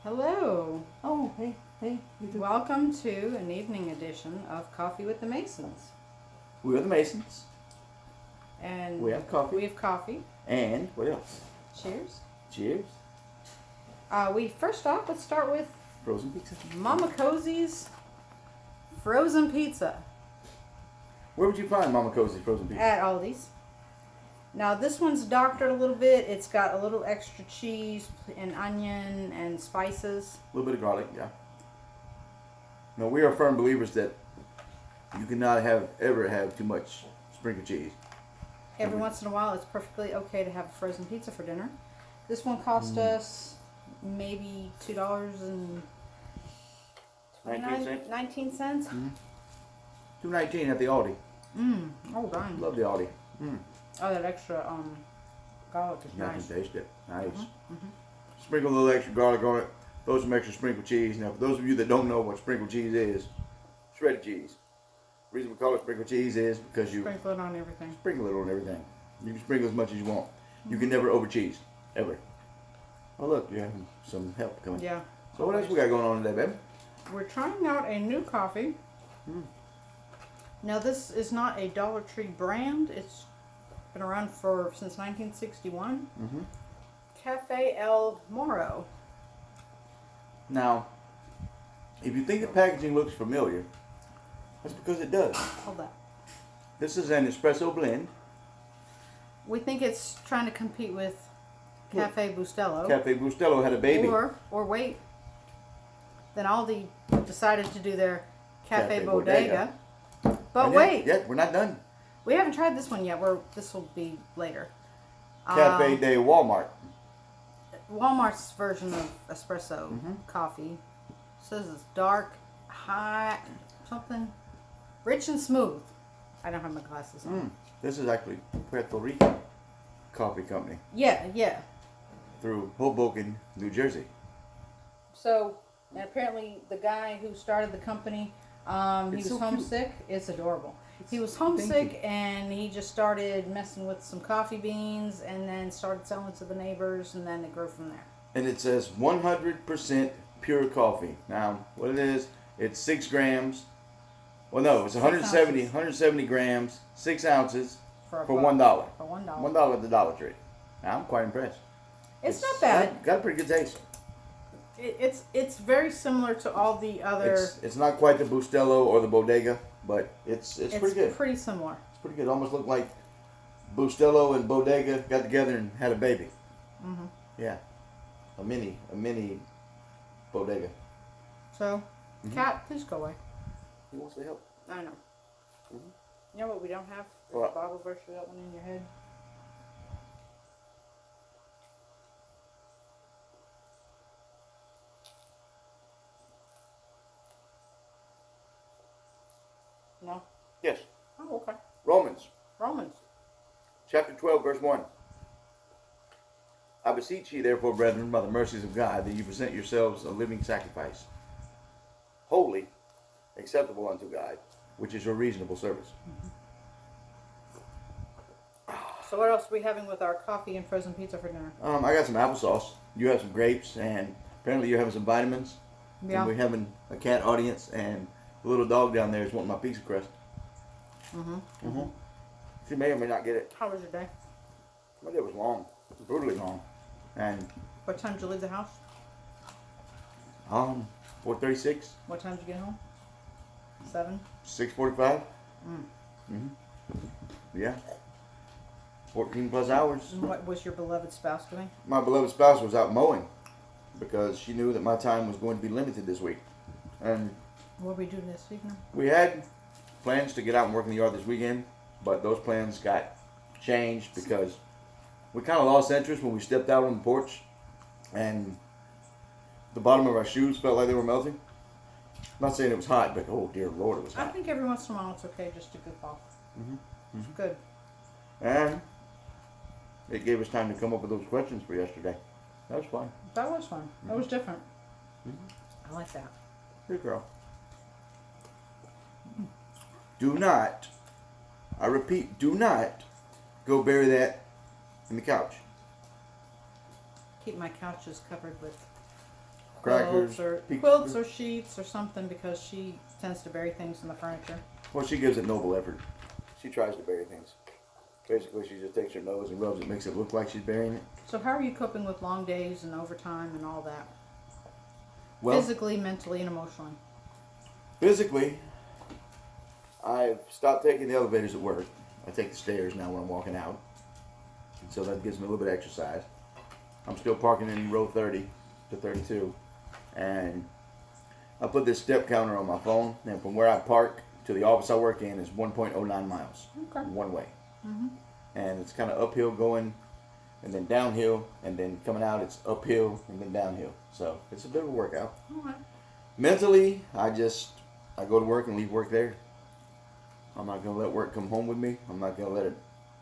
Hello. Oh, hey. Welcome to an evening edition of Coffee with the Masons. We are the Masons. And We have coffee. We have coffee. And what else? Cheers. Cheers. Let's start with Frozen pizza. Mama Cozy's frozen pizza Where would you find Mama Cozy's frozen pizza? at Aldi's. Now this one's doctored a little bit. It's got a little extra cheese and onion and spices. A little bit of garlic, yeah. No, we are firm believers that you cannot ever have too much sprinkled cheese. Every once in a while, it's perfectly okay to have a frozen pizza for dinner. This one cost us maybe $2.19. $2.19 at the Aldi. Oh, dang. Love the Aldi. Oh, that extra garlic is I nice. can taste it. Nice. Sprinkle a little extra garlic on it. Throw some extra sprinkled cheese. Now, for those of you that don't know what sprinkled cheese is, shredded cheese. The reason we call it sprinkled cheese is because you Sprinkle it on everything. sprinkle it on everything. You can sprinkle as much as you want. You can never over cheese. Ever. Oh, look, you're having some help coming. Yeah. So what else we got going on today, baby? We're trying out a new coffee. Now, this is not a Dollar Tree brand. It's been around since 1961. Cafe El Morro. Now, if you think the packaging looks familiar, that's because it does. Hold that. This is an espresso blend. We think it's trying to compete with Cafe Bustelo. Cafe Bustelo had a baby. Or wait. Then Aldi decided to do their Cafe Cafe Bodega. Bodega. But wait. Yeah, we're not done. We haven't tried this one yet. This will be later. Cafe de Walmart. Walmart's version of espresso coffee says it's dark, high, something, rich and smooth. I don't have my glasses on. This is actually Puerto Rican Coffee Company Yeah. through Hoboken, New Jersey. So, and apparently the guy who started the company, he was so homesick. It's adorable. He was homesick and he just started messing with some coffee beans and then started selling to the neighbors and then it grew from there. And it says 100% pure coffee. Now, what it is, it's 6 grams. Well, no, it's 170 grams, 6 ounces for $1. For $1. $1 at the Dollar Tree. Now, I'm quite impressed. It's not bad. Got a pretty good taste. It's very similar to all the other. It's not quite the Bustelo or the Bodega, but it's pretty good. It's pretty similar. It's pretty good. Almost looked like Bustelo and Bodega got together and had a baby. Yeah, a mini Bodega. So, Cat, please go away. He wants to help. I know. You know what we don't have? What? Bible verse for that one in your head. No? Yes. Oh, okay. Romans Romans. chapter 12, verse 1. I beseech ye therefore, brethren, by the mercies of God, that you present yourselves a living sacrifice, holy, acceptable unto God, which is your reasonable service. So what else are we having with our coffee and frozen pizza for dinner? I got some applesauce. You have some grapes, and apparently you're having some vitamins. Yeah. And we're having a cat audience, and the little dog down there is wanting my pizza crust. She may or may not get it. How was your day? My day was long. It was brutally long. And What time did you leave the house? 4:36, What time did you get home? 7? 6:45. Yeah. 14 plus hours. And what was your beloved spouse doing? My beloved spouse was out mowing because she knew that my time was going to be limited this week. And What are we doing this evening? we had plans to get out and work in the yard this weekend, but those plans got changed because we kind of lost interest when we stepped out on the porch and the bottom of our shoes felt like they were melting. I'm not saying it was hot, but oh dear Lord, it was I hot. think every once in a while it's okay just to goof off. It's good. And it gave us time to come up with those questions for yesterday. That was fun. That was fun. That was different. I like that. Good girl. Do not, I repeat, do not go bury that in the couch. Keep my couches covered with crackers, quilts or sheets or something, because she tends to bury things in the furniture. Well, she gives it noble effort. She tries to bury things. Basically, she just takes her nose and rubs it, makes it look like she's burying it. So how are you coping with long days and overtime and all that? Well, physically, mentally, and emotionally. Physically, I've stopped taking the elevators at work. I take the stairs now when I'm walking out. And so that gives me a little bit of exercise. I'm still parking in row 30 to 32. And I put this step counter on my phone. And from where I park to the office I work in is 1.09 miles. Okay. One way. Mm-hmm. And it's kind of uphill going and then downhill. And then coming out it's uphill and then downhill. So it's a bit of a workout. All right. Mentally, I go to work and leave work there. I'm not going to let work come home with me. I'm not going to let it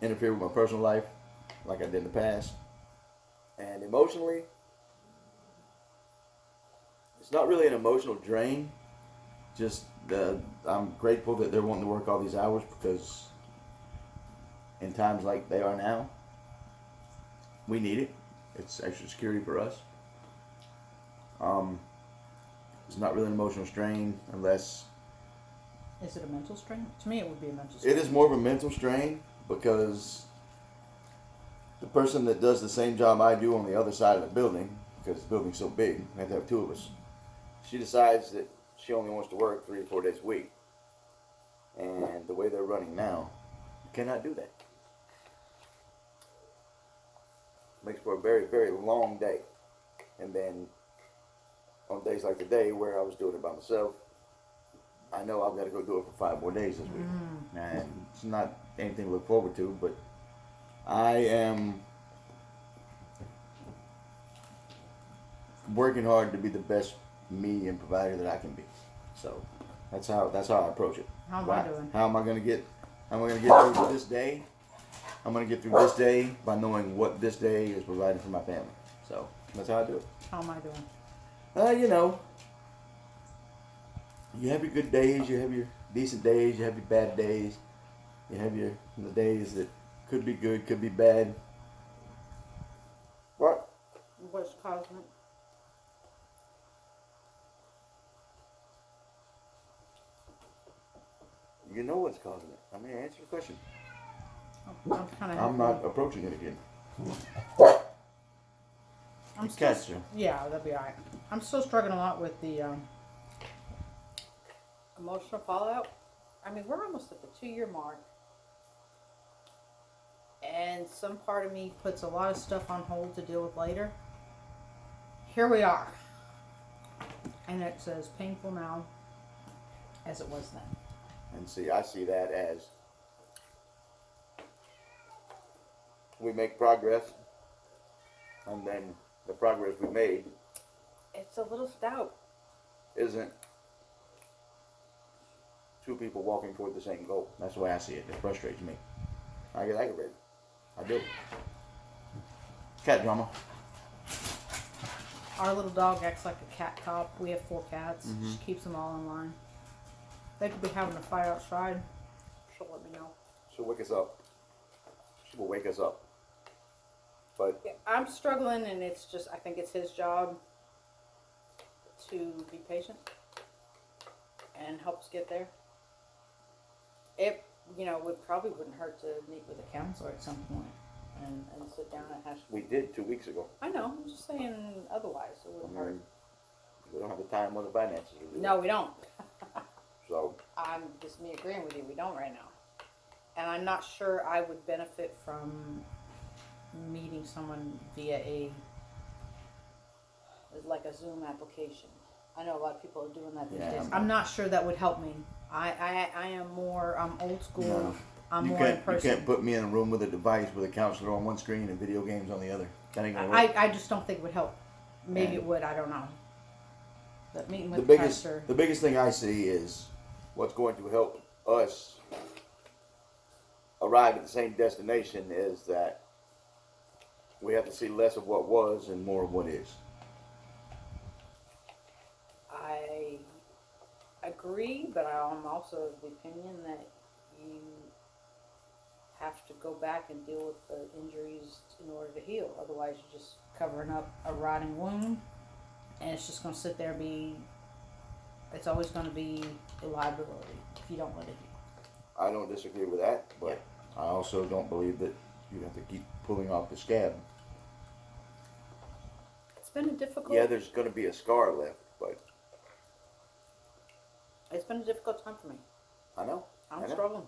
interfere with my personal life like I did in the past. And emotionally, it's not really an emotional drain. Just I'm grateful that they're wanting to work all these hours, because in times like they are now, we need it. It's extra security for us. It's not really an emotional strain unless... Is it a mental strain? To me, it would be a mental strain. It is more of a mental strain, because the person that does the same job I do on the other side of the building, because the building's so big, we have to have two of us, she decides that she only wants to work 3 or 4 days a week. And the way they're running now, you cannot do that. Makes for a very, very long day. And then on days like today where I was doing it by myself, I know I've got to go do it for 5 more days this week. And it's not anything to look forward to, but I am working hard to be the best me and provider that I can be. So that's how I approach it. How am I doing? How am I gonna get through this day? I'm gonna get through this day by knowing what this day is providing for my family. So that's how I do it. How am I doing? You know, you have your good days, you have your decent days, you have your bad days, you have the days that could be good, could be bad. What? What's causing it? You know what's causing it. I mean, answer the question. I'm not approaching it again. I'm Catch you. Yeah, that'd be alright. I'm still struggling a lot with the emotional fallout. I mean, we're almost at the 2-year mark, and some part of me puts a lot of stuff on hold to deal with later. Here we are, and it's as painful now as it was then. And see, I see that as we make progress, and then the progress we made, it's a little stout, isn't two people walking toward the same goal. That's the way I see it. It frustrates me. I get aggravated. I do. Cat drama. Our little dog acts like a cat cop. We have 4 cats. Mm-hmm. She keeps them all in line. They could be having a fight outside. She'll let me know. She'll wake us up. She will wake us up. But yeah, I'm struggling, and it's just, I think it's his job to be patient and help us get there. It, it probably wouldn't hurt to meet with a counselor at some point and sit down and hash. We did 2 weeks ago. I know. I'm just saying otherwise. It wouldn't hurt. We don't have the time or the finances to do No, that. we don't. So I'm just me agreeing with you. We don't right now. And I'm not sure I would benefit from meeting someone via like a Zoom application. I know a lot of people are doing that these days. I'm not sure that would help me. I am more, I'm old school. No. I'm you more in can't, person. You can't put me in a room with a device with a counselor on one screen and video games on the other. That ain't gonna work. I just don't think it would help. Maybe it would, I don't know. But meeting with the biggest thing I see is what's going to help us arrive at the same destination is that we have to see less of what was and more of what is. I agree, but I'm also of the opinion that you have to go back and deal with the injuries in order to heal. Otherwise, you're just covering up a rotting wound, and it's just going to sit there and be. It's always going to be a liability if you don't let it heal. I don't disagree with that, but I also don't believe that you have to keep pulling off the scab. It's been a difficult. Yeah, there's going to be a scar left, but It's been a difficult time for me. I know. I'm struggling.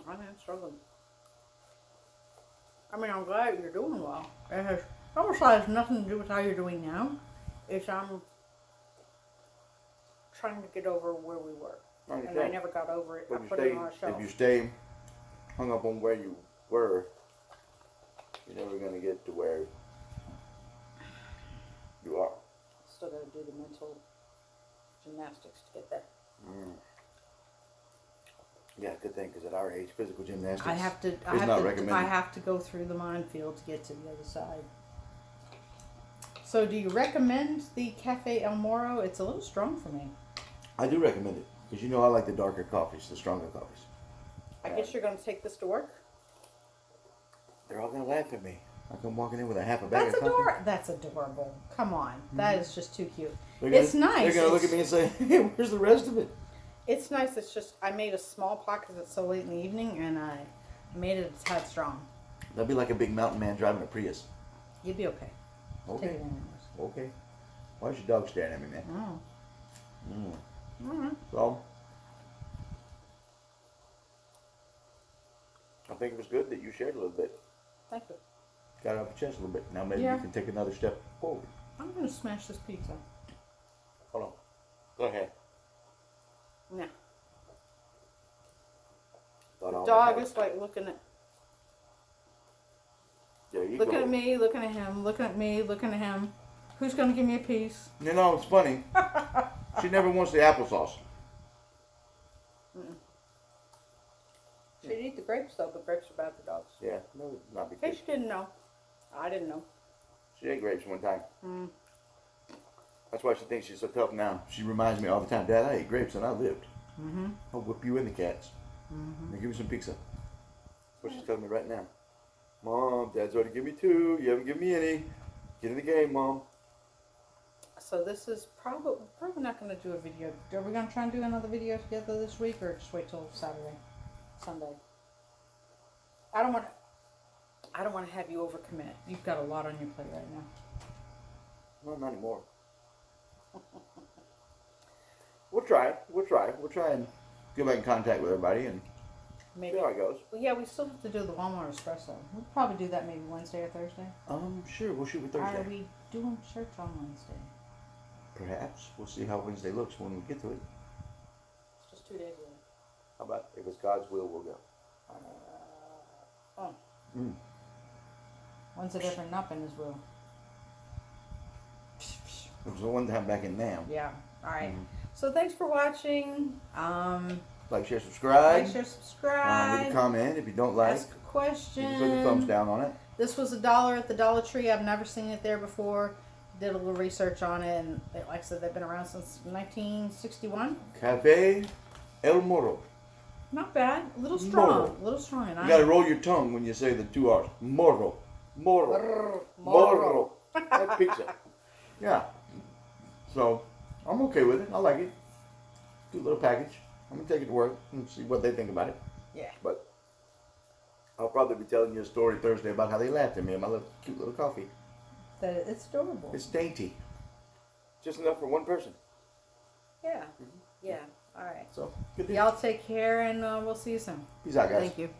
I am struggling. I mean, I'm glad you're doing well. It almost has nothing to do with how you're doing now. It's I'm trying to get over where we were. And I never got over it. I put it on a shelf. If you stay hung up on where you were, you're never going to get to where you are. Still got to do the mental gymnastics to get there. Yeah, good thing, because at our age, physical gymnastics I have to go through the minefield to get to the other side. So do you recommend the Cafe El Morro? It's a little strong for me. I do recommend it, because you know I like the darker coffees, the stronger coffees. I guess you're going to take this to work? They're all going to laugh at me. I come walking in with a half a bag of coffee. That's adorable. Come on. That is just too cute. It's nice. They're going to look at me and say, hey, where's the rest of it? It's nice. It's just, I made a small pot because it's so late in the evening, and I made it a tad strong. That'd be like a big mountain man driving a Prius. You'd be okay. Okay. Take it anyways. Okay. Why is your dog staring at me, man? Oh. All right. So, I think it was good that you shared a little bit. Thank you. Got it off your chest a little bit. Now maybe you can take another step forward. I'm going to smash this pizza. Hold on. Go ahead. Yeah. The dog is like looking at. There you looking go. at me, looking at him, looking at me, looking at him. Who's going to give me a piece? You know, it's funny. She never wants the applesauce. She'd eat the grapes though, but grapes are bad for dogs. Yeah, no, not In because case you didn't know. I didn't know. she ate grapes one time. That's why she thinks she's so tough now. She reminds me all the time, Dad, I ate grapes and I lived. I'll whip you and the cats. And give me some pizza. That's what she's telling me right now. Mom, Dad's already given me 2. You haven't given me any. Get in the game, Mom. So this is probably not going to do a video. Are we going to try and do another video together this week, or just wait till Sunday? I don't want to have you overcommit. You've got a lot on your plate right now. Well, not anymore. We'll try it. We'll try and get back in contact with everybody and see how it goes. Well, yeah, we still have to do the Walmart espresso. We'll probably do that maybe Wednesday or Thursday. Sure. We'll shoot with Thursday. Are we doing church on Wednesday? Perhaps. We'll see how Wednesday looks when we get to it. It's just 2 days away. How about if it's God's will, we'll go. When's a different up in his will? It was the one time back in now. Yeah. All right. So thanks for watching. Like, share, subscribe. Leave a comment if you don't like. Ask a question. You can put the thumbs down on it. This was $1 at the Dollar Tree. I've never seen it there before. Did a little research on it, and like I said, they've been around since 1961. Cafe El Morro. Not bad. A little strong. Morro. A little strong. And You gotta roll your tongue when you say the 2 R's. Morro. Morro. Morro. That pizza. Yeah. So, I'm okay with it. I like it. Cute little package. I'm gonna take it to work and see what they think about it. Yeah. But I'll probably be telling you a story Thursday about how they laughed at me and my little cute little coffee. It's adorable. It's dainty. Just enough for one person. Yeah. Yeah. All right. So, good deal. Y'all take care, and we'll see you soon. Peace out, guys. Thank you.